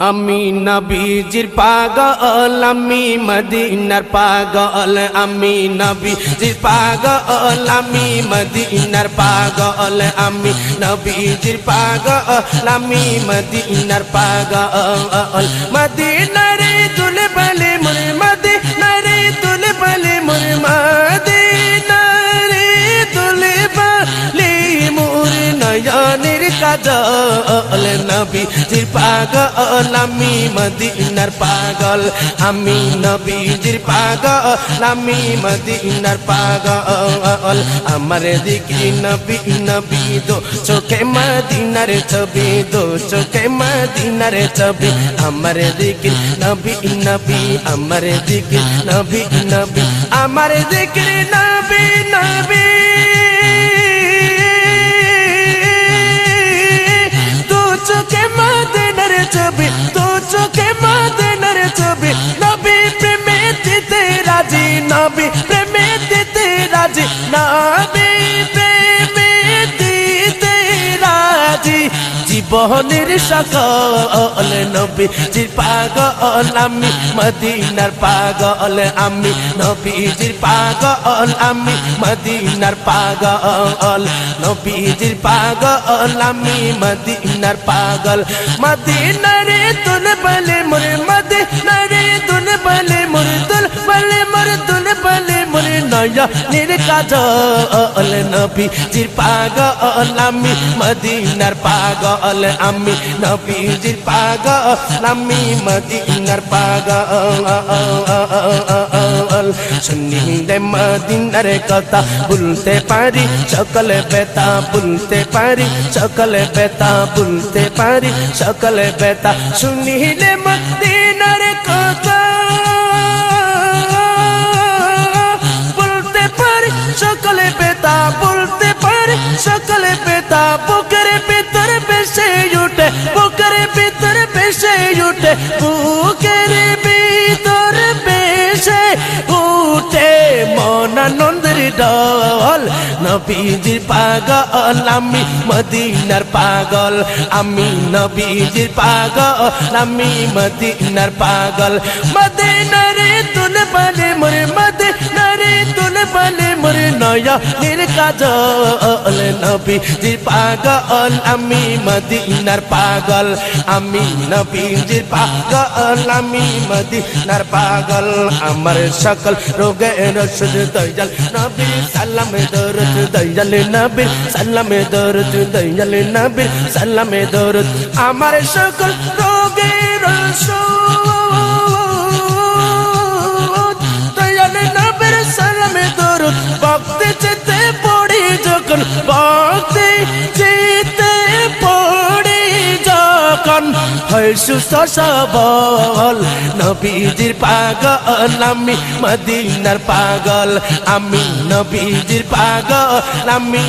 আমি নবীজির পাগল, আমি মদিনার পাগল, আমি নবীজির পাগল, আমি মদিনার পাগল, আমি নবীজির পাগল, আমি মদিনার পাগল। মদিনার তুলে বলে মোর, মদিনার তুলে বলে মোর, মদিনার তুলে বলে মোর নয়নের কাজল। নবীজির পাগল, আমি মদিনার পাগল, আমি নবীজির পাগল, আমি মদিনার পাগল। আমার দিকে নবী নবী দো চোখে মদিনার ছবি, দো চোখে মদিনার ছবি। আমার দিকে নবী নবী, আমার দিকে নবী নবী, আমার দিকে নবী নবী। চোখে মদিনার ছবি, তো চোখে মদিনার ছবি। নবী প্রেমে দিতে রাজি, নবী প্রেমে দিতে রাজি, নবী প্রেমে দিতে রাজি। জীবনের সকল নবীজির পাগল, আমি মদিনার পাগল, আমি নবীজির পাগল, আমি মদিনার পাগল। নবীজির পাগল, আমি মদিনার পাগল। মদিনারে তুল বলে মোর, মদিনারে তুল বলে মোর, তুল বলে মোর, তুল বলে মোর নয়নের কাজল। নবীজির পাগল, আমি মদিনার পাগল, আমি নবীজির পাগল, আমি মদিনার পাগল। শুনিলে মদিনার কথা বলতে পারি, সকল ব্যথা বলতে পারি, সকল ব্যথা বলতে পারি, সকল ব্যথা। শুনিলে মদিনার কথা বলতে পারি, সকলে ব্যথা বলতে পারি, সকলে ব্যথা। বুকের ভিতর বেশে উঠে, বুকের ভিতর বেশে উঠে, বুকের ভিতর বেশে উঠে মন আনন্দের ঢল। নবীজির পাগল, আমি মদিনার পাগল, আমি নবীজির পাগল, আমি মদিনার পাগল। মদিনারে তুল বলে মোর, মদিনারে তুল বলে মোর নয়নের কাজল। নবীজির পাগল, আমি মদিনার পাগল, আমি নবীজির পাগল, আমি মদিনার পাগল। আমার সকল রোগের ওষুধ দয়াল নবী, সালামে দরুদ দয়াল নবী, সালামে দরুদ দয়াল নবী, সালামে দরুদ। আমার সকল রোগের ওষুধ দয়াল নবীর সালামে দরুদ। ভক্তি যেতে পড়ি যখন, ভক্তি যেতে পড়ি যখন, হয় সুস্থ সবল। নবীজির পাগল, আমি মদিনার পাগল, আমি নবীজির পাগল, আমি